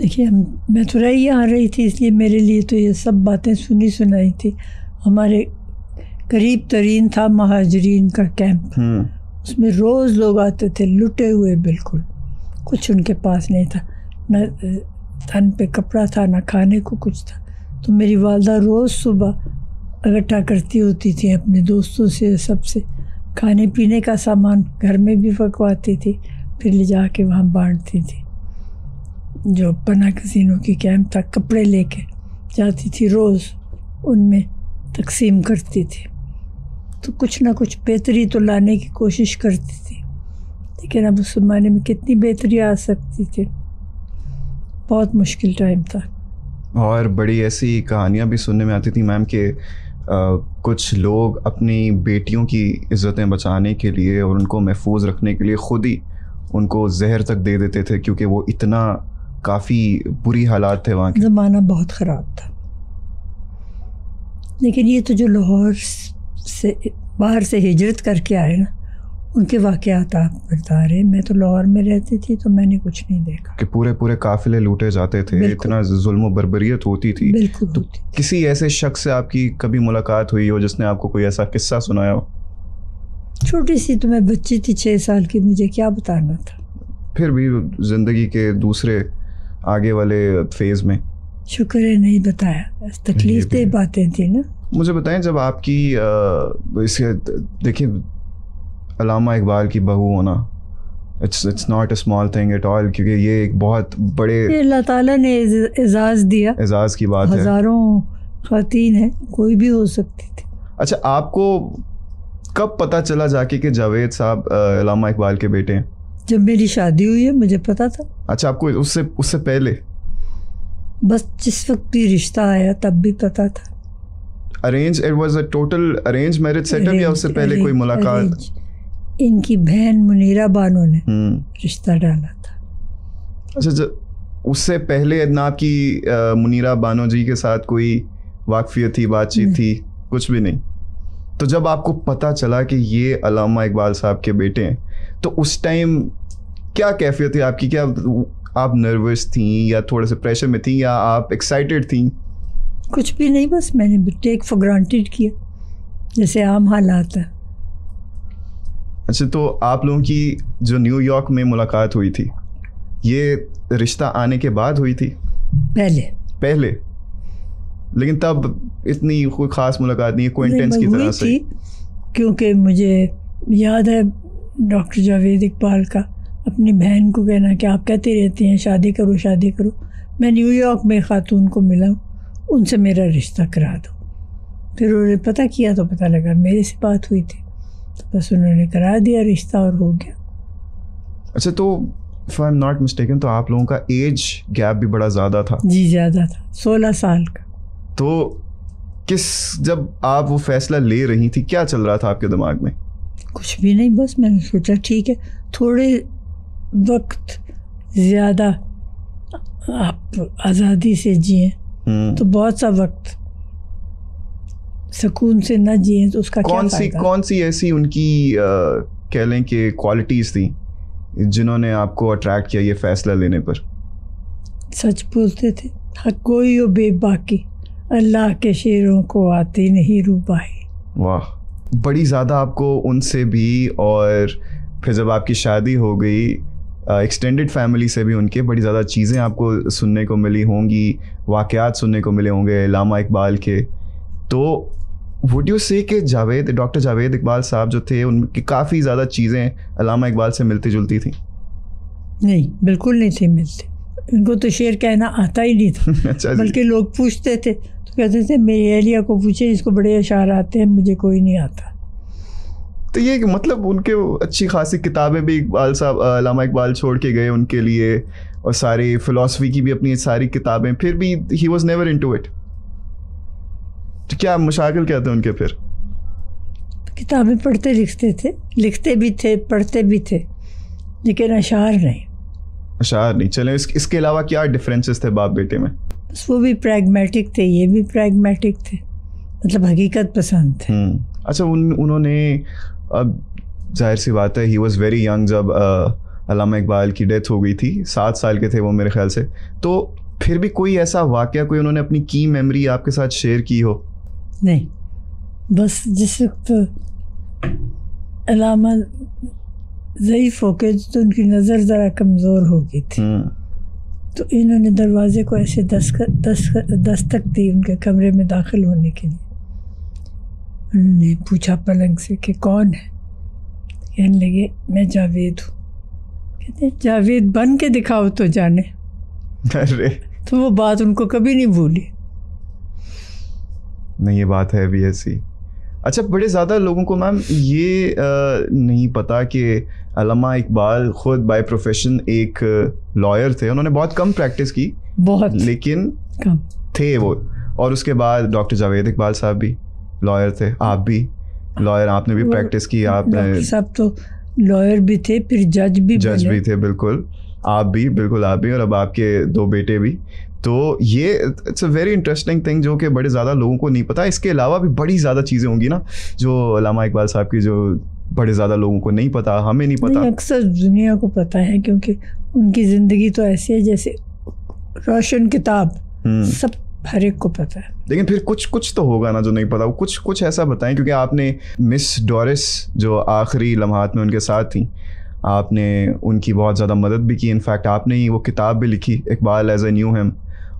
دیکھیے میں تو یہاں رہی تھی، اس لیے میرے لیے تو یہ سب باتیں سنائی تھی. ہمارے قریب ترین تھا مہاجرین کا کیمپ، اس میں روز لوگ آتے تھے لٹے ہوئے، بالکل کچھ ان کے پاس نہیں تھا، نہ تن پہ کپڑا تھا نہ کھانے کو کچھ تھا. تو میری والدہ روز صبح اکٹھا کرتی ہوتی تھی اپنے دوستوں سے، سب سے کھانے پینے کا سامان گھر میں بھی پکواتی تھی، پھر لے جا کے وہاں بانٹتی تھی. جو پناہ گزینوں کی کیمپ تھا کپڑے لے کے جاتی تھی، روز ان میں تقسیم کرتی تھی. تو کچھ نہ کچھ بہتری تو لانے کی کوشش کرتی تھی، لیکن اب اس زمانے میں کتنی بہتری آ سکتی تھی. بہت مشکل ٹائم تھا. اور بڑی ایسی کہانیاں بھی سننے میں آتی تھیں میم کہ کچھ لوگ اپنی بیٹیوں کی عزتیں بچانے کے لیے اور ان کو محفوظ رکھنے کے لیے خود ہی ان کو زہر تک دے دیتے تھے، کیونکہ وہ اتنا کافی بری حالات تھے وہاں کے. زمانہ بہت خراب تھا. لیکن یہ تو جو لاہور سے باہر سے ہجرت کر کے آئے نا، ان کے واقعات آپ بتا رہے. میں تو لاہور میں رہتی تھی تو میں نے کچھ نہیں دیکھا کہ پورے قافلے لوٹے جاتے تھے، اتنا ظلم و بربریت ہوتی تھی. بالکل. تو کسی ایسے شخص سے آپ کی کبھی ملاقات ہوئی ہو جس نے آپ کو کوئی ایسا قصہ سنایا ہو؟ چھوٹی سی تو میں بچی تھی 6 سال کی، مجھے کیا بتانا تھا. پھر بھی زندگی کے دوسرے آگے والے فیز میں شکر ہے نہیں بتایا، تکلیف دہ باتیں تھیں نا. مجھے بتائیں، جب آپ کی دیکھیں علامہ اقبال کی بہو ہونا، it's not a small thing at all, کیونکہ یہ ایک بہت بڑے اللہ تعالیٰ نے اعزاز دیا، اعزاز کی بات ہے. ہزاروں خواتین ہیں، کوئی بھی ہو سکتی تھی. اچھا، آپ کو کب پتہ چلا جا کے کہ جاوید صاحب علامہ اقبال کے بیٹے ہیں؟ جب میری شادی ہوئی ہے مجھے پتا تھا. اچھا، آپ کو اس سے پہلے؟ بس جس وقت بھی رشتہ آیا تب بھی پتا تھا. Arrange, it was a total arrange marriage set up یا اس سے پہلے کوئی ملاقات؟ ان کی بہن منیرہ بانو نے رشتہ ڈالا تھا. اچھا، اس سے پہلے نہ آپ کی منیرہ بانو جی کے ساتھ کوئی واقفیت تھی، بات چیت تھی؟ کچھ بھی نہیں. تو جب آپ کو پتہ چلا کہ یہ علامہ اقبال صاحب کے بیٹے ہیں تو اس ٹائم کیا کیفیت تھی آپ کی؟ کیا آپ نروس تھیں یا تھوڑے سے پریشر میں تھیں یا آپ ایکسائٹیڈ تھیں؟ کچھ بھی نہیں، بس میں نے ٹیک فار گرانٹیڈ کیا جیسے عام حالات ہیں. اچھا، تو آپ لوگوں کی جو نیو یارک میں ملاقات ہوئی تھی، یہ رشتہ آنے کے بعد ہوئی تھی؟ پہلے. لیکن تب اتنی کوئی خاص ملاقات نہیں ہے، کوئنٹینس کی طرح سے؟ کیونکہ مجھے یاد ہے ڈاکٹر جاوید اقبال کا اپنی بہن کو کہنا کہ آپ کہتے رہتے ہیں شادی کرو شادی کرو. میں نیو یارک میں خاتون کو ملا، ان سے میرا رشتہ کرا دو. پھر انہوں نے پتہ کیا تو پتہ لگا میرے سے بات ہوئی تھی، تو بس انہوں نے کرا دیا رشتہ اور ہو گیا. اچھا، تو if I'm not mistaken تو آپ لوگوں کا ایج گیپ بھی بڑا زیادہ تھا؟ جی زیادہ تھا، 16 سال کا. تو جب آپ وہ فیصلہ لے رہی تھی کیا چل رہا تھا آپ کے دماغ میں؟ کچھ بھی نہیں، بس میں نے سوچا ٹھیک ہے تھوڑے وقت زیادہ آپ آزادی سے جئیں تو بہت سا وقت سکون سے نہ جئیں تو اس کا کیا فائدہ. کون سی ایسی ان کی کہہ لیں کہ کوالٹیز تھیں جنہوں نے آپ کو اٹریکٹ کیا یہ فیصلہ لینے پر؟ سچ بولتے تھے، حق کوئی ہو بے باکی، اللہ کے شیروں کو آتی نہیں روبائی. واہ، بڑی زیادہ آپ کو ان سے بھی، اور پھر جب آپ کی شادی ہو گئی ایکسٹینڈڈ فیملی سے بھی ان کے بڑی زیادہ چیزیں آپ کو سننے کو ملی ہوں گی، واقعات سننے کو ملے ہوں گے علامہ اقبال کے. تو وڈ یو سے کہ ڈاکٹر جاوید اقبال صاحب جو تھے ان کی کافی زیادہ چیزیں علامہ اقبال سے ملتی جلتی تھیں؟ نہیں، بالکل نہیں تھی ملتی. ان کو تو شعر کہنا آتا ہی نہیں تھا. بلکہ لوگ پوچھتے تھے تو کہتے تھے میری اہلیہ کو پوچھے، اس کو بڑے اشعار آتے ہیں، مجھے کوئی نہیں آتا. تو یہ مطلب ان کے اچھی خاصی کتابیں بھی اقبال صاحب علامہ اقبال چھوڑ کے گئے ان کے لیے، اور ساری فلاسفی کی بھی اپنی ساری کتابیں، پھر بھی he was never into it. تو کیا مشاغل کیا تھے ان کے؟ پھر کتابیں پڑھتے لکھتے تھے، لکھتے بھی تھے پڑھتے بھی تھے، لیکن اشعار نہیں. اشعار نہیں. چلیں اس کے علاوہ کیا ڈفرینسز تھے باپ بیٹے میں؟ بس وہ بھی پریگمیٹک تھے، یہ بھی پریگمیٹک تھے، مطلب حقیقت پسند تھے. اچھا، انہوں نے، اب ظاہر سی بات ہے ہی واز ویری ینگ جب علامہ اقبال کی ڈیتھ ہو گئی تھی, 7 سال کے تھے وہ میرے خیال سے. تو پھر بھی کوئی ایسا واقعہ, کوئی انہوں نے اپنی کی میموری آپ کے ساتھ شیئر کی ہو؟ نہیں, بس جس وقت علامہ ضعیف ہو کے تو ان کی نظر ذرا کمزور ہو گئی تھی, تو انہوں نے دروازے کو ایسے دستک دی ان کے کمرے میں داخل ہونے کے لیے. انہوں نے پوچھا پلنگ سے کہ کون ہے؟ کہنے لگے میں جاوید ہوں. کہتے ہیں جاوید بن کے دکھاؤ تو جانے. ارے تو وہ بات ان کو کبھی نہیں بھولی. نہیں, یہ بات ہے بھی ایسی. اچھا, بڑے زیادہ لوگوں کو میم یہ نہیں پتا کہ علامہ اقبال خود بائی پروفیشن ایک لائر تھے. انہوں نے بہت کم پریکٹس کی, بہت لیکن کم تھے وہ. اور اس کے بعد ڈاکٹر جاوید اقبال صاحب بھی لائر تھے, آپ بھی لائر, آپ نے بھی پریکٹس کی. آپ نے ڈاکٹر صاحب تو لائر بھی تھے, پھر جج بھی تھے. بالکل آپ بھی, بالکل آپ بھی, اور اب آپ کے 2 بیٹے بھی. تو یہ it's a very interesting thing جو کہ بڑے زیادہ لوگوں کو نہیں پتا. اس کے علاوہ بھی بڑی زیادہ چیزیں ہوں گی نا جو علامہ اقبال صاحب کی, جو بڑے زیادہ لوگوں کو نہیں پتا, ہمیں نہیں پتا. اکثر دنیا کو پتا ہے کیونکہ ان کی زندگی تو ایسی ہے جیسے روشن کتاب, سب ہر ایک کو پتا ہے. لیکن پھر کچھ تو ہوگا نا جو نہیں پتا. کچھ ایسا بتائیں, کیونکہ آپ نے مس ڈورس جو آخری لمحات میں ان کے ساتھ تھیں, آپ نے ان کی بہت زیادہ مدد بھی کی. انفیکٹ آپ نے وہ کتاب بھی لکھی, Iqbal as a new hymn.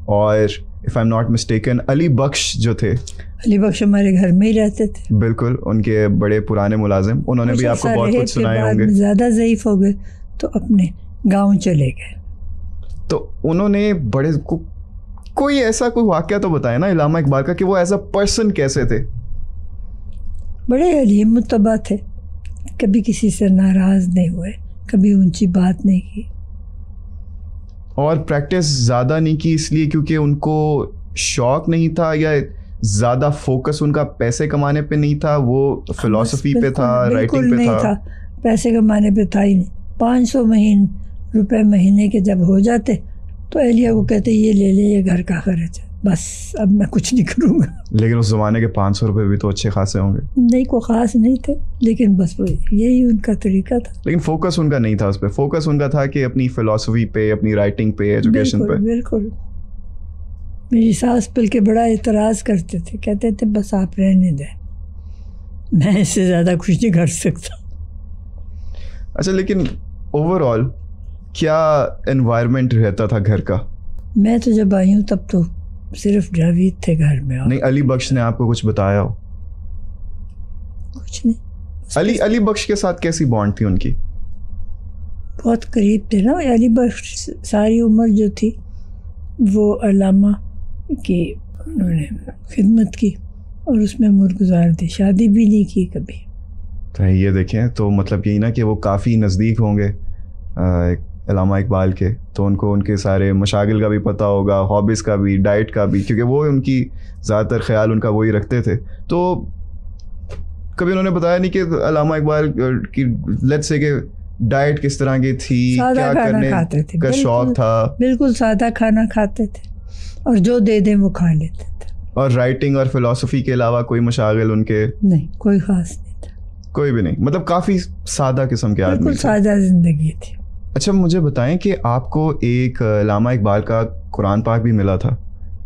اور if I am not mistaken Ali Bakhsh جو تھے, علی بخش ہمارے گھر میں ہی رہتے تھے. بالکل, ان کے بڑے پرانے ملازم, انہوں نے بھی آپ کو بہت کچھ سنائے ہوں گے. زیادہ ضعیف ہو گئے تو اپنے گاؤں چلے گئے. تو انہوں نے بڑے کوئی ایسا کوئی واقعہ تو بتایا نا علامہ اقبال کا کہ وہ ایز اے پرسن کیسے تھے. بڑے علیم متبع تھے, کبھی کسی سے ناراض نہیں ہوئے, کبھی اونچی بات نہیں کی. اور پریکٹس زیادہ نہیں کی اس لیے کیونکہ ان کو شوق نہیں تھا, یا زیادہ فوکس ان کا پیسے کمانے پہ نہیں تھا, وہ فلسفی پہ تھا, رائٹنگ پہ تھا؟ پیسے کمانے پہ تھا ہی نہیں. 500 روپے مہینے کے جب ہو جاتے تو اہلیہ کو کہتے یہ لے لے, یہ گھر کا خرچ ہے, بس اب میں کچھ نہیں کروں گا. لیکن اس زمانے کے 500 روپے بھی تو اچھے خاصے ہوں گے. نہیں, کوئی خاص نہیں تھے, لیکن بس یہی ان کا طریقہ تھا. لیکن فوکس ان کا نہیں تھا اس پہ, فوکس ان کا تھا کہ اپنی فلسفی پہ, اپنی رائٹنگ پہ, ایجوکیشن پہ. بالکل. میری ساس پل کے بڑا اعتراض کرتے تھے, کہتے تھے بس آپ رہنے دیں, میں اس سے زیادہ کچھ نہیں کر سکتا. اچھا, لیکن اوور آل کیا انوائرمنٹ رہتا تھا گھر کا؟ میں تو جب آئی ہوں تب تو صرف جاوید تھے گھر میں. نہیں, علی بخش نے آپ کو کچھ بتایا ہو؟ کچھ نہیں. علی بخش کے ساتھ کیسی بانڈ تھی ان کی؟ بہت قریب تھے نا. علی بخش ساری عمر جو تھی وہ علامہ کی انہوں نے خدمت کی اور اس میں عمر گزار دی, شادی بھی نہیں کی کبھی. تو یہ دیکھیں, تو مطلب یہی نا کہ وہ کافی نزدیک ہوں گے علامہ اقبال کے, تو ان کو ان کے سارے مشاغل کا بھی پتہ ہوگا, ہابیز کا بھی, ڈائٹ کا بھی, کیونکہ وہ ان کی زیادہ تر خیال ان کا وہی رکھتے تھے. تو کبھی انہوں نے بتایا نہیں کہ علامہ اقبال کی لیٹس سے کہ ڈائٹ کس طرح کی تھی, کیا کرنے کا شوق تھا؟ بالکل سادہ کھانا کھاتے تھے اور جو دے دیں وہ کھا لیتے تھے. اور رائٹنگ اور فلسفی کے علاوہ کوئی مشاغل ان کے نہیں, کوئی خاص نہیں تھا, کوئی بھی نہیں. مطلب کافی سادہ قسم کے آدمی, بالکل سادہ زندگی تھی. اچھا, مجھے بتائیں کہ آپ کو ایک علامہ اقبال کا قرآن پاک بھی ملا تھا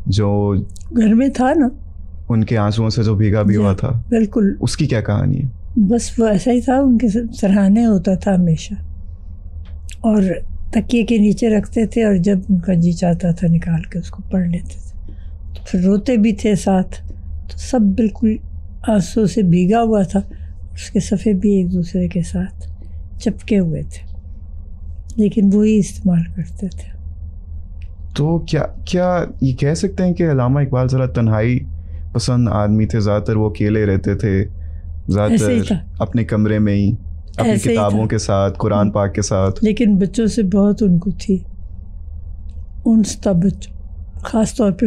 جو گھر میں تھا نا, ان کے آنسوؤں سے جو بھیگا بھی ہوا تھا. بالکل. اس کی کیا کہانی ہے؟ بس وہ ایسا ہی تھا, ان کے سرہانے ہوتا تھا ہمیشہ, اور تکیے کے نیچے رکھتے تھے, اور جب ان کا جی چاہتا تھا نکال کے اس کو پڑھ لیتے تھے. تو پھر روتے بھی تھے ساتھ, تو سب بالکل آنسو سے بھیگا ہوا تھا. اس کے صفحے بھی ایک دوسرے کے ساتھ چپکے ہوئے تھے, لیکن وہی استعمال کرتے تھے. تو کیا یہ کہہ سکتے ہیں کہ علامہ اقبال ذرا تنہائی پسند آدمی تھے؟ زیادہ تر وہ اکیلے رہتے تھے, زیادہ تر اپنے کمرے میں ہی اپنی کتابوں کے ساتھ, قرآن پاک کے ساتھ. لیکن بچوں سے بہت ان کو تھی انس تھا بچوں, خاص طور پہ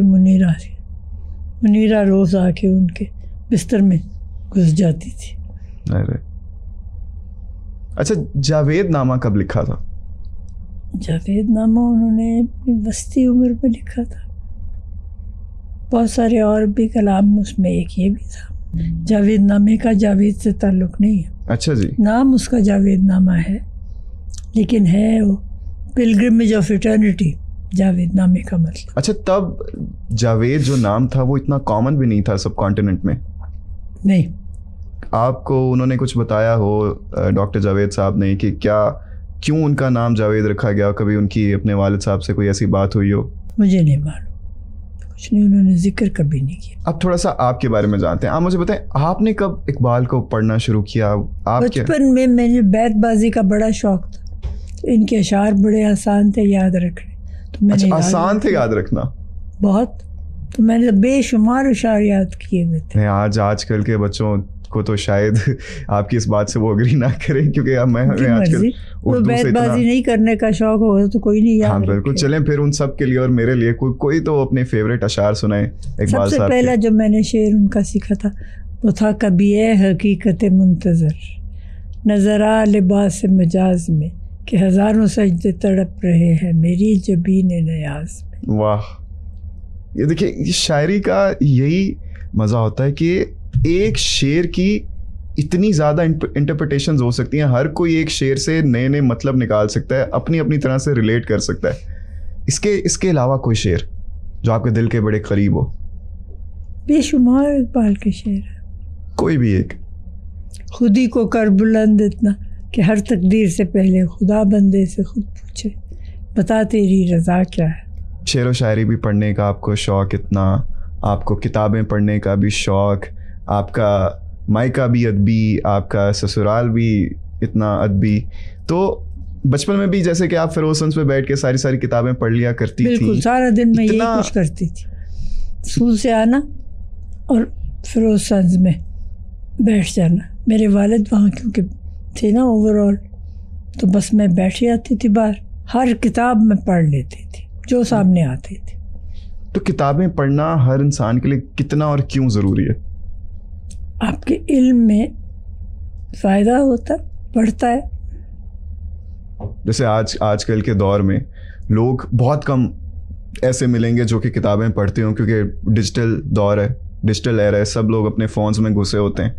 منیرہ روز آ کے ان کے بستر میں گھس جاتی تھی. اچھا, جاوید نامہ کب لکھا تھا؟ جاوید نامہ انہوں نے اپنی وسطی عمر میں لکھا تھا. بہت سارے اور بھی کلام میں, اس میں ایک یہ بھی تھا. جاوید نامے کا جاوید سے تعلق نہیں ہے. اچھا جی. نام اس کا جاوید نامہ ہے, لیکن ہے وہ پلگرمیج آف ایٹرنٹی جاوید نامے کا مطلب. اچھا تب جاوید جو نام تھا وہ اتنا کامن بھی نہیں تھا سب کانٹیننٹ میں؟ نہیں. آپ کو انہوں نے کچھ بتایا ہو ڈاکٹر جاوید صاحب نے کہ کیوں ان کا نام جاوید رکھا گیا؟ کبھی ان کی اپنے والد صاحب سے کوئی ایسی بات ہوئی ہو؟ مجھے نہیں معلوم, کچھ نہیں, انہوں نے ذکر کبھی نہیں کیا. اب تھوڑا سا آپ کے بارے میں جانتے ہیں. آپ مجھے بتائیں آپ نے کب اقبال کو پڑھنا شروع کیا؟ بچپن میں مجھے بیت بازی کا بڑا شوق تھا. ان کے اشعار بڑے آسان تھے یاد رکھنے. تو میں نے آسان تھے یاد رکھنا بہت, تو میں نے بے شمار اشعار یاد کیے ہوئے تھے. آج کل کے بچوں کو تو شاید آپ کی اس بات سے وہ اگری نہ کریں, کیونکہ اب میں آج کل وہ بیت بازی نہیں کرنے کا شوق ہوگا تو کوئی نہیں یاد. ہاں بالکل. چلیں پھر ان سب کے لیے اور میرے لیے کوئی تو اپنے فیوریٹ اشعار سنائیں اقبال صاحب. سب سے پہلا جو میں نے شعر ان کا سیکھا تھا وہ تھا کبھی اے حقیقت منتظر نظر آ لباس مجاز میں کہ ہزاروں سجدے تڑپ رہے ہیں میری جبین نیاز میں. واہ, یہ دیکھیں شاعری کا یہی مزہ ہوتا ہے کہ ایک شعر کی اتنی زیادہ انٹرپریٹیشنز ہو سکتی ہیں. ہر کوئی ایک شعر سے نئے نئے مطلب نکال سکتا ہے, اپنی اپنی طرح سے ریلیٹ کر سکتا ہے. اس کے علاوہ کوئی شعر جو آپ کے دل کے بڑے قریب ہو؟ بے شمار اقبال کے شعر ہیں, کوئی بھی ایک. خودی کو کر بلند اتنا کہ ہر تقدیر سے پہلے خدا بندے سے خود پوچھے بتا تیری رضا کیا ہے. شعر و شاعری بھی پڑھنے کا آپ کو شوق اتنا, آپ کو کتابیں پڑھنے کا بھی شوق, آپ کا مائکہ بھی ادبی, آپ کا سسرال بھی اتنا ادبی, تو بچپن میں بھی جیسے کہ آپ فیروز سنز پہ بیٹھ کے ساری کتابیں پڑھ لیا کرتی تھی. بالکل, سارا دن میں یہی کچھ کرتی تھی. اسکول سے آنا اور فیروز سنز میں بیٹھ جانا. میرے والد وہاں کیونکہ تھے نا اوور آل, تو بس میں بیٹھ جاتی تھی باہر, ہر کتاب میں پڑھ لیتی تھی جو سامنے آتی تھی. تو کتابیں پڑھنا ہر انسان کے لیے کتنا اور کیوں ضروری ہے؟ آپ کے علم میں فائدہ ہوتا بڑھتا ہے. جیسے آج کل کے دور میں لوگ بہت کم ایسے ملیں گے جو کہ کتابیں پڑھتے ہوں, کیونکہ ڈیجیٹل دور ہے, ڈیجیٹل ایرا ہے, سب لوگ اپنے فونز میں گھسے ہوتے ہیں.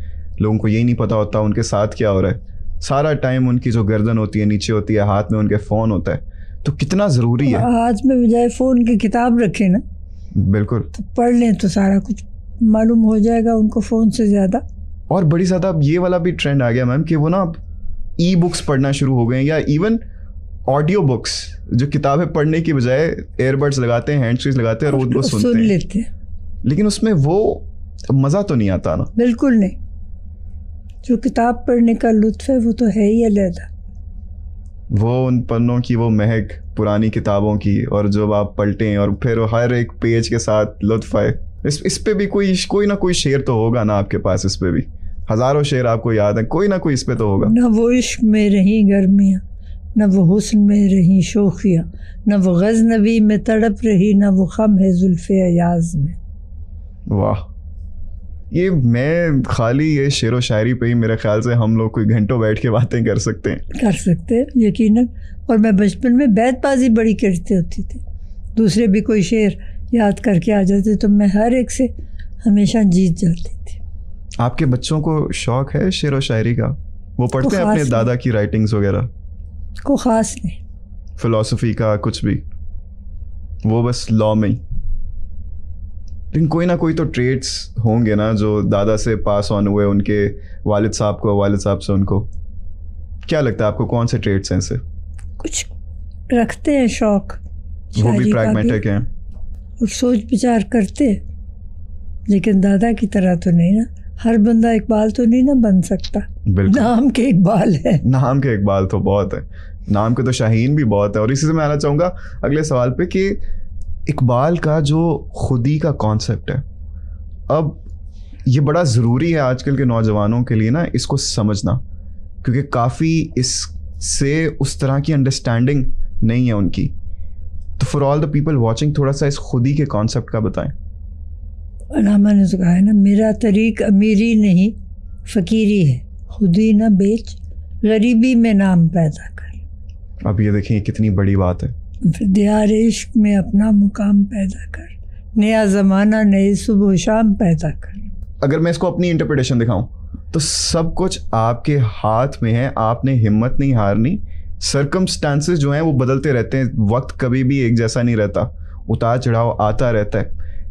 لوگوں کو یہی نہیں پتہ ہوتا ان کے ساتھ کیا ہو رہا ہے. سارا ٹائم ان کی جو گردن ہوتی ہے نیچے ہوتی ہے, ہاتھ میں ان کے فون ہوتا ہے. تو کتنا ضروری ہے آج میں بجائے فون کی کتاب رکھیں نا, بالکل, تو پڑھ لیں تو سارا کچھ معلوم ہو جائے گا ان کو فون سے زیادہ. اور بڑی زیادہ اب یہ والا بھی ٹرینڈ آ گیا میم کہ وہ نا ای بکس پڑھنا شروع ہو گئے ہیں, یا ایون آڈیو بکس, جو کتابیں پڑھنے کی بجائے ایئر بڈس لگاتے ہیں, ہینڈ فریز لگاتے ہیں اور ان کو سن لیتے ہیں. لیکن اس میں وہ مزہ تو نہیں آتا نا. بالکل نہیں. جو کتاب پڑھنے کا لطف ہے وہ تو ہے ہی علیحدہ. وہ ان پنوں کی وہ مہک پرانی کتابوں کی, اور جب آپ پلٹیں اور پھر ہر ایک پیج کے ساتھ لطف آئے. اس پہ بھی کوئی نہ کوئی شعر تو ہوگا نا آپ کے پاس. اس پہ بھی ہزاروں شعر آپ کو یاد ہیں, کوئی نہ کوئی اس پہ تو ہوگا. نہ وہ عشق میں رہیں گرمیاں, نہ وہ حسن میں رہیں شوخیاں, نہ وہ غزنوی میں تڑپ رہی, نہ وہ خم ہے زلف ایاز میں. واہ, یہ میں خالی یہ شعر و شاعری پہ ہی میرے خیال سے ہم لوگ کوئی گھنٹوں بیٹھ کے باتیں کر سکتے ہیں یقیناً. اور میں بچپن میں بیت بازی بڑی کرتی ہوتی تھی. دوسرے بھی کوئی شعر یاد کر کے آ جاتے تو میں ہر ایک سے ہمیشہ جیت جاتی تھی. آپ کے بچوں کو شوق ہے شعر و شاعری کا؟ وہ پڑھتے ہیں اپنے دادا کی رائٹنگز وغیرہ؟ کو خاص نہیں. فلسفی کا کچھ بھی؟ وہ بس لا میں ہی. لیکن کوئی نہ کوئی تو ٹریٹس ہوں گے نا جو دادا سے پاس آن ہوئے ان کے والد صاحب کو, والد صاحب سے ان کو. کیا لگتا ہے آپ کو کون سے ٹریٹس ہیں سے کچھ رکھتے ہیں شوق؟ وہ بھی پریگمیٹک ہیں اور سوچ بچار کرتے, لیکن دادا کی طرح تو نہیں نا. ہر بندہ اقبال تو نہیں نا بن سکتا. بالکل, نام کے اقبال ہے. نام کے اقبال تو بہت ہے, نام کے تو شاہین بھی بہت ہے. اور اسی سے میں آنا چاہوں گا اگلے سوال پہ کہ اقبال کا جو خودی کا کانسیپٹ ہے, اب یہ بڑا ضروری ہے آج کل کے نوجوانوں کے لیے نا اس کو سمجھنا, کیونکہ کافی اس سے اس طرح کی انڈرسٹینڈنگ نہیں ہے ان کی. تو for all the people watching تھوڑا سا اس خودی کے کانسیپٹ کا بتائیں. علامہ نے تو کہا ہے نا, میرا طریق امیری نہیں فقیری ہے, خودی نہ بیچ غریبی میں نام پیدا کر. اب یہ دیکھیں کتنی بڑی بات ہے. پھر دیار عشق میں اپنا مقام پیدا کر, نیا زمانہ نئے صبح و شام پیدا کر. اگر میں اس کو اپنی انٹرپریٹیشن دکھاؤں تو سب کچھ آپ کے ہاتھ میں ہے, آپ نے ہمت نہیں ہارنی, سرکمسٹانسز جو ہیں وہ بدلتے رہتے ہیں, وقت کبھی بھی ایک جیسا نہیں رہتا, اتار چڑھاؤ آتا رہتا ہے,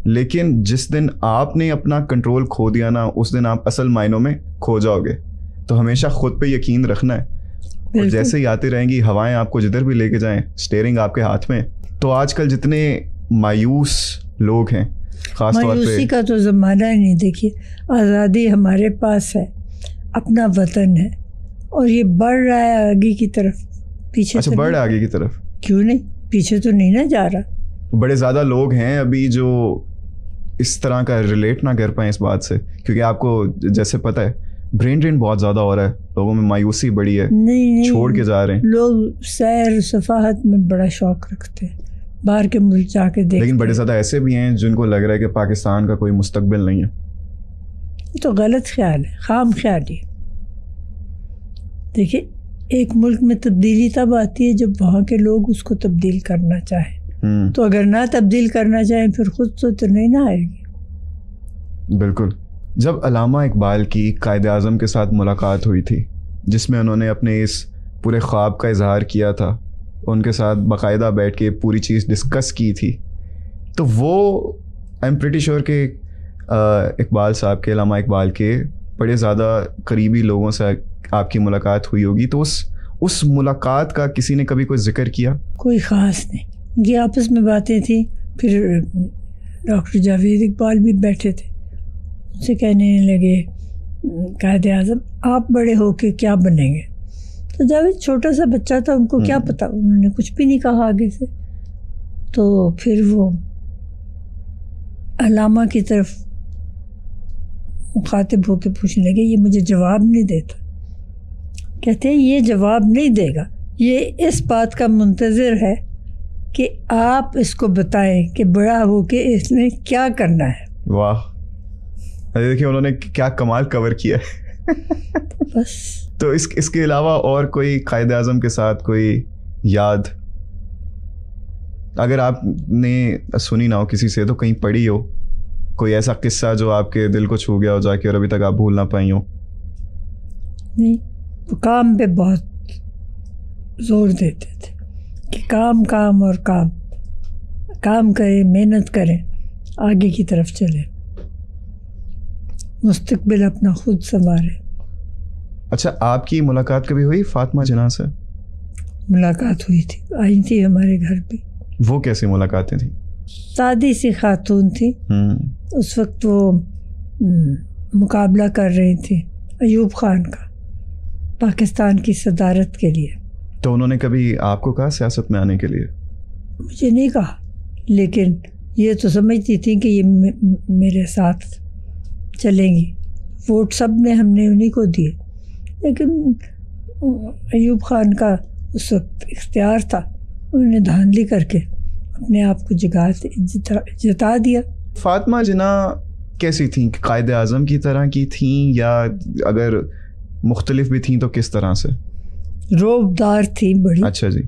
لیکن جس دن آپ نے اپنا کنٹرول کھو دیا نا, اس دن آپ اصل معنوں میں کھو جاؤ گے. تو ہمیشہ خود پہ یقین رکھنا ہے, اور جیسے ہی آتی رہیں گی ہوائیں آپ کو جدھر بھی لے کے جائیں, اسٹیئرنگ آپ کے ہاتھ میں. تو آج کل جتنے مایوس لوگ ہیں, خاص طور پہ مایوسی کا تو زمانہ ہی نہیں. دیکھیے آزادی ہمارے پاس ہے, اپنا وطن ہے, اور یہ بڑھ رہا ہے آگے کی طرف, پیچھے. اچھا, بڑھ رہا ہے آگے کی طرف, کیوں نہیں, پیچھے تو نہیں نہ جا رہا. بڑے زیادہ لوگ ہیں ابھی جو اس طرح کا ریلیٹ نہ کر پائیں اس بات سے, کیونکہ آپ کو جیسے پتہ ہے برین ڈرین بہت زیادہ ہو رہا ہے, لوگوں میں مایوسی بڑی ہے, نہیں چھوڑ کے جا رہے ہیں. لوگ سیر سفاہت میں بڑا شوق رکھتے ہیں, باہر کے ملک جا کے دیکھتے ہیں. لیکن بڑے زیادہ ایسے بھی ہیں جن کو لگ رہا ہے کہ پاکستان کا کوئی مستقبل نہیں ہے. یہ تو غلط خیال ہے, خام خیالی. دیکھیے ایک ملک میں تبدیلی تب آتی ہے جب وہاں کے لوگ اس کو تبدیل کرنا چاہیں. تو اگر نہ تبدیل کرنا چاہیں پھر خود تو نہیں نہ آئے گی. بالکل. جب علامہ اقبال کی قائد اعظم کے ساتھ ملاقات ہوئی تھی, جس میں انہوں نے اپنے اس پورے خواب کا اظہار کیا تھا, ان کے ساتھ باقاعدہ بیٹھ کے پوری چیز ڈسکس کی تھی, تو وہ آئی ایم پریٹی شیور کہ اقبال صاحب کے, علامہ اقبال کے بڑے زیادہ قریبی لوگوں سے آپ کی ملاقات ہوئی ہوگی. تو اس ملاقات کا کسی نے کبھی کوئی ذکر کیا؟ کوئی خاص نہیں, ان کی آپس میں باتیں تھیں. پھر ڈاکٹر جاوید اقبال بھی بیٹھے تھے, ان سے کہنے لگے قائد اعظم آپ بڑے ہو کے کیا بنیں گے. تو جاوید چھوٹا سا بچہ تھا, ان کو کیا پتا, انہوں نے کچھ بھی نہیں کہا آگے سے. تو پھر وہ علامہ کی طرف مخاطب ہو کے پوچھنے لگے, یہ مجھے جواب نہیں دیتا. کہتے ہیں یہ جواب نہیں دے گا, یہ اس بات کا منتظر ہے کہ آپ اس کو بتائیں کہ بڑا ہو کے اس نے کیا کرنا ہے. واہ, دیکھیں انہوں نے کیا کمال کور کیا ہے. بس. تو اس کے علاوہ اور کوئی قائد اعظم کے ساتھ کوئی یاد اگر آپ نے سنی نہ ہو کسی سے, تو کہیں پڑھی ہو کوئی ایسا قصہ جو آپ کے دل کو چھو گیا ہو جا کے اور ابھی تک آپ بھول نہ پائی ہو؟ نہیں, وہ کام پہ بہت زور دیتے تھے کہ کام اور کام کریں, محنت کریں, آگے کی طرف چلیں, مستقبل اپنا خود سنوارے. اچھا, آپ کی ملاقات کبھی ہوئی فاطمہ جناح سے؟ ملاقات ہوئی تھی, آئی تھی ہمارے گھر پہ. وہ کیسی ملاقاتیں تھیں؟ سادی سی خاتون تھی. اس وقت وہ مقابلہ کر رہی تھی ایوب خان کا پاکستان کی صدارت کے لیے. تو انہوں نے کبھی آپ کو کہا سیاست میں آنے کے لیے؟ مجھے نہیں کہا, لیکن یہ تو سمجھتی تھی کہ یہ میرے ساتھ چلیں گی. ووٹ سب نے ہم نے انہیں کو دیے, لیکن ایوب خان کا اس وقت اختیار تھا, انہوں نے دھاندلی کر کے اپنے آپ کو جتا دیا. فاطمہ جناح کیسی تھیں؟ قائد اعظم کی طرح کی تھیں یا اگر مختلف بھی تھیں تو کس طرح سے؟ روبدار تھیں بڑی. اچھا جی.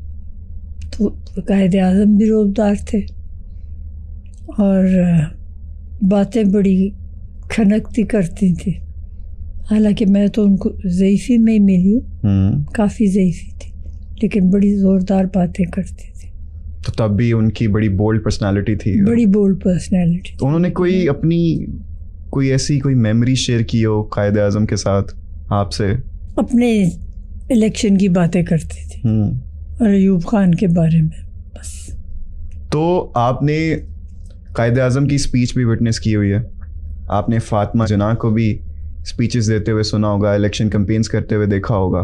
تو قائد اعظم بھی روبدار تھے, اور باتیں بڑی کھنکتی کرتی تھی. حالانکہ میں تو ان کو ضعیفی میں ہی ملی ہوں, کافی ضعیفی تھی, لیکن بڑی زوردار باتیں کرتی تھی. تو تب بھی ان کی بڑی بولڈ پرسنالٹی تھی. بڑی بولڈ پرسنالٹی. تو انہوں نے کوئی اپنی کوئی ایسی کوئی میموری شیئر کی ہو قائد اعظم کے ساتھ آپ سے؟ اپنے الیکشن کی باتیں کرتی تھی اور ایوب خان کے بارے میں بس. تو آپ نے قائد اعظم کی اسپیچ بھی وٹنس کی ہوئی ہے, آپ نے فاطمہ جناح کو بھی اسپیچز دیتے ہوئے سنا ہوگا, الیکشن کمپینز کرتے ہوئے دیکھا ہوگا.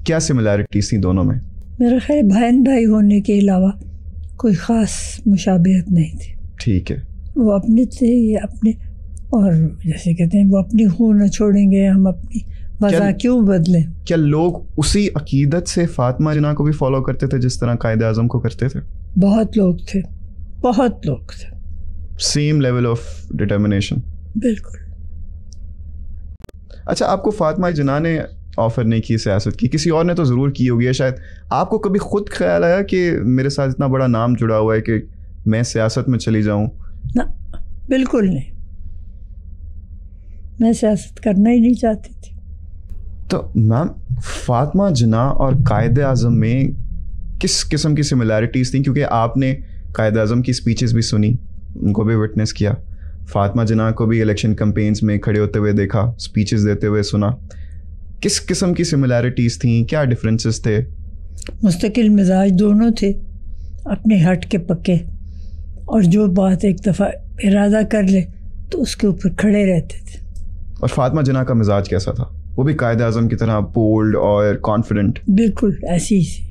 کیا سملیرٹیز تھیں دونوں میں؟ میرا خیال بھائی ہونے کے علاوہ کوئی خاص مشابہت نہیں تھی. ٹھیک ہے. وہ اپنے تھے, یہ اپنے, اور جیسے کہتے ہیں وہ اپنی خون نہ چھوڑیں گے, ہم اپنی وضع کیوں بدلیں. کیا لوگ اسی عقیدت سے فاطمہ جناح کو بھی فالو کرتے تھے جس طرح قائد اعظم کو کرتے تھے؟ بہت لوگ تھے, بہت لوگ تھے. Same level of determination. بالکل. اچھا, آپ کو فاطمہ جناح نے آفر نہیں کی سیاست کی, کسی اور نے تو ضرور کی ہوگی ہے شاید. آپ کو کبھی خود خیال آیا کہ میرے ساتھ اتنا بڑا نام جڑا ہوا ہے کہ میں سیاست میں چلی جاؤں؟ نہ, بالکل نہیں. میں سیاست کرنا ہی نہیں چاہتی تھی. تو میم فاطمہ جناح اور قائد اعظم میں کس قسم کی سملیرٹیز تھیں؟ کیونکہ آپ نے قائد اعظم کی اسپیچز بھی سنی, ان کو بھی وٹنس کیا, فاطمہ جناح کو بھی الیکشن کمپینز میں کھڑے ہوتے ہوئے دیکھا, اسپیچز دیتے ہوئے سنا. کس قسم کی سملیرٹیز تھیں, کیا ڈفرینسز تھے؟ مستقل مزاج دونوں تھے, اپنے ہٹ کے پکے, اور جو بات ایک دفعہ ارادہ کر لے تو اس کے اوپر کھڑے رہتے تھے. اور فاطمہ جناح کا مزاج کیسا تھا؟ وہ بھی قائد اعظم کی طرح بولڈ اور کانفیڈنٹ؟ بالکل ایسی ہی تھی,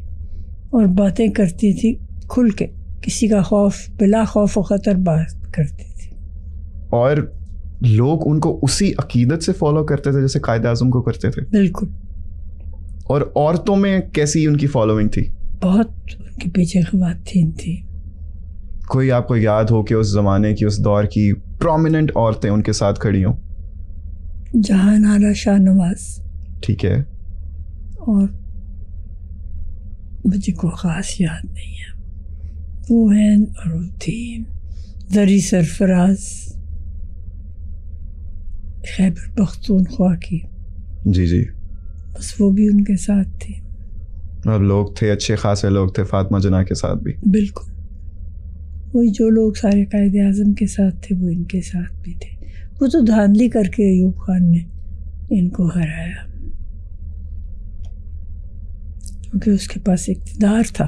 اور باتیں کرتی تھی کھل کے, کسی کا خوف بلا خوف و خطر بات کرتی تھی. اور لوگ ان کو اسی عقیدت سے فالو کرتے تھے جیسے قائد اعظم کو کرتے تھے؟ بالکل. اور عورتوں میں کیسی ان کی فالوئنگ تھی؟ بہت ان کے پیچھے خواتین تھی. کوئی آپ کو یاد ہو کہ اس زمانے کی, اس دور کی پرومیننٹ عورتیں ان کے ساتھ کھڑی ہوں؟ جہان آرا شاہ نواز. ٹھیک ہے. اور مجھے کوئی خاص یاد نہیں ہے, وہ ہیں. اور وہ تھی زری سرفراز, خیبر پختونخوا کی. جی جی. بس وہ بھی ان کے ساتھ تھی. اور لوگ تھے, اچھے خاصے لوگ تھے فاطمہ جناح کے ساتھ بھی. بالکل. وہی جو لوگ سارے قائد اعظم کے ساتھ تھے وہ ان کے ساتھ بھی تھے. وہ تو دھاندلی کر کے ایوب خان نے ان کو ہرایا, کیونکہ اس کے پاس اقتدار تھا.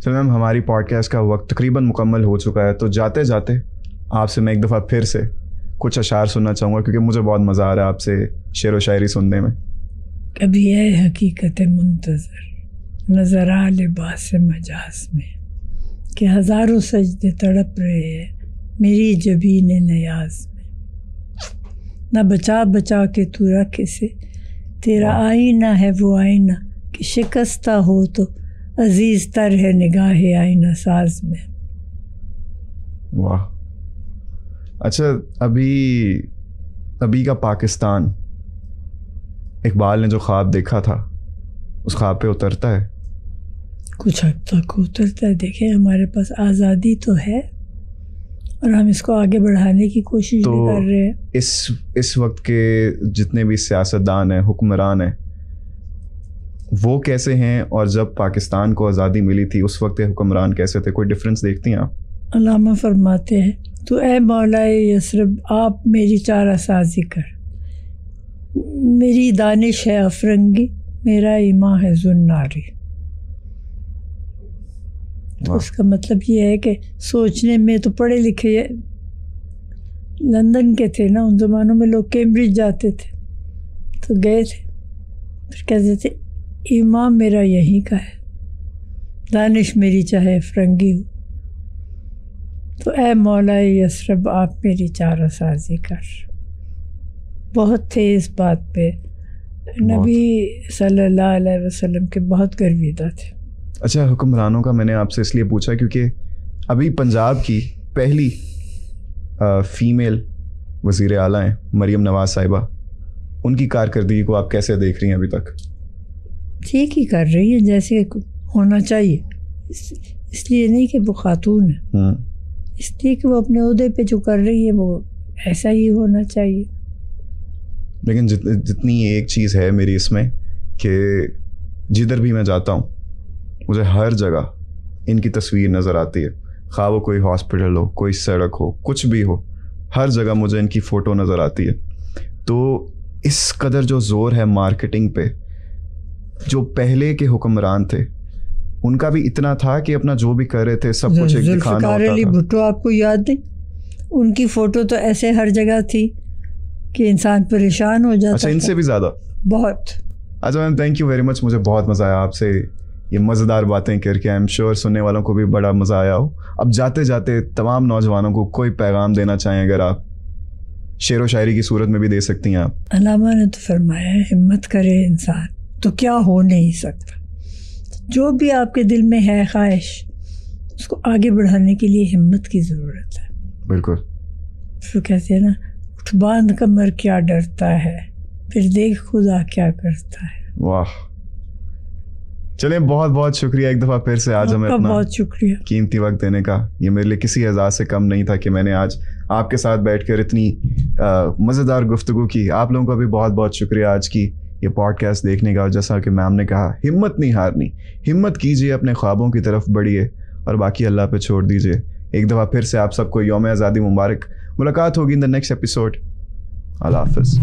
چلو میم, ہماری پوڈ کاسٹ کا وقت تقریباً مکمل ہو چکا ہے, تو جاتے جاتے آپ سے میں ایک دفعہ پھر سے کچھ اشعار سننا چاہوں گا, کیونکہ مجھے بہت مزہ آ رہا ہے آپ سے شعر و شاعری سننے میں. کبھی اے حقیقت منتظر نظر آ لباس مجاز میں, کہ ہزاروں سجدے تڑپ رہے ہیں میری جبین نیاز میں. نہ بچا بچا کے تو رکھ اسے, تیرا آئینہ ہے وہ آئینہ, کہ شکستہ ہو تو عزیز تر ہے نگاہ آئینہ ساز میں. واہ. اچھا, ابھی کا پاکستان, اقبال نے جو خواب دیکھا تھا اس خواب پہ اترتا ہے؟ کچھ حد تک اترتا ہے. دیکھیں, ہمارے پاس آزادی تو ہے اور ہم اس کو آگے بڑھانے کی کوشش بھی کر رہے ہیں. اس وقت کے جتنے بھی سیاستدان ہیں, حکمران ہیں, وہ کیسے ہیں, اور جب پاکستان کو آزادی ملی تھی اس وقت حکمران کیسے تھے؟ کوئی ڈفرینس دیکھتی ہیں آپ؟ علامہ فرماتے ہیں, تو اے مولا یثرب آپ میری چارہ سازی کر, میری دانش ہے افرنگی, میرا ایمان ہے زناری. اس کا مطلب یہ ہے کہ سوچنے میں تو پڑھے لکھے لندن کے تھے نا, ان زمانوں میں لوگ کیمبرج جاتے تھے تو گئے تھے, پھر کہتے تھے ایمان میرا یہیں کا ہے, دانش میری چاہے فرنگی ہو, تو اے مولا یثرب آپ میری چارہ سازی کر. بہت تھے اس بات پہ, نبی صلی اللہ علیہ وسلم کے بہت گرویدہ تھے. اچھا, حکمرانوں کا میں نے آپ سے اس لیے پوچھا کیونکہ ابھی پنجاب کی پہلی فیمیل وزیر اعلیٰ ہیں مریم نواز صاحبہ, ان کی کارکردگی کو آپ کیسے دیکھ رہی ہیں ابھی تک؟ ٹھیک ہی کر رہی ہے جیسے ہونا چاہیے, اس لیے نہیں کہ وہ خاتون ہے, اس لیے کہ وہ اپنے عہدے پہ جو کر رہی ہے وہ ایسا ہی ہونا چاہیے. لیکن جتنی ایک چیز ہے میری اس میں کہ جدھر بھی میں جاتا ہوں مجھے ہر جگہ ان کی تصویر نظر آتی ہے, خواہ وہ کوئی ہاسپٹل ہو, کوئی سڑک ہو, کچھ بھی ہو, ہر جگہ مجھے ان کی فوٹو نظر آتی ہے. تو اس قدر جو زور ہے مارکیٹنگ پہ, جو پہلے کے حکمران تھے ان کا بھی اتنا تھا کہ اپنا جو بھی کر رہے تھے سب کچھ ایک دکھانا ہوتا تھا. بھٹو آپ کو یاد نہیں, ان کی فوٹو تو ایسے ہر جگہ تھی کہ انسان پریشان ہو جاتا. اچھا, ان سے بھی زیادہ؟ بہت. اچھا میم, تھینک یو ویری مچ, مجھے بہت مزہ آیا آپ سے یہ مزیدار باتیں کر کے. آئی ایم شیور سننے والوں کو بھی بڑا مزہ آیا ہو. اب جاتے جاتے تمام نوجوانوں کو کوئی پیغام دینا چاہیں اگر آپ شعر و شاعری کی صورت میں بھی دے سکتی ہیں آپ. علامہ نے تو فرمایا ہے ہمت کرے انسان تو کیا ہو نہیں سکتا. جو بھی آپ کے دل میں ہے خواہش اس کو آگے بڑھانے کے لیے ہمت کی ضرورت ہے. بالکل. پھر کہتے ہیں نا, اٹھ باندھ کمر کیا ڈرتا ہے, پھر دیکھ خدا کیا کرتا ہے. واہ. چلیں, بہت بہت شکریہ ایک دفعہ پھر سے آج ہمیں اپنا بہت شکریہ قیمتی وقت دینے کا. یہ میرے لیے کسی اعزاز سے کم نہیں تھا کہ میں نے آج آپ کے ساتھ بیٹھ کر اتنی مزیدار گفتگو کی. آپ لوگوں کا بھی بہت بہت شکریہ آج کی یہ پوڈ کاسٹ دیکھنے کا. اور جیسا کہ میم نے کہا, ہمت نہیں ہارنی, ہمت کیجیے, اپنے خوابوں کی طرف بڑھیے اور باقی اللہ پہ چھوڑ دیجیے. ایک دفعہ پھر سے آپ سب کو یوم آزادی مبارک. ملاقات ہوگی ان دا نیکسٹ ایپیسوڈ. اللہ حافظ.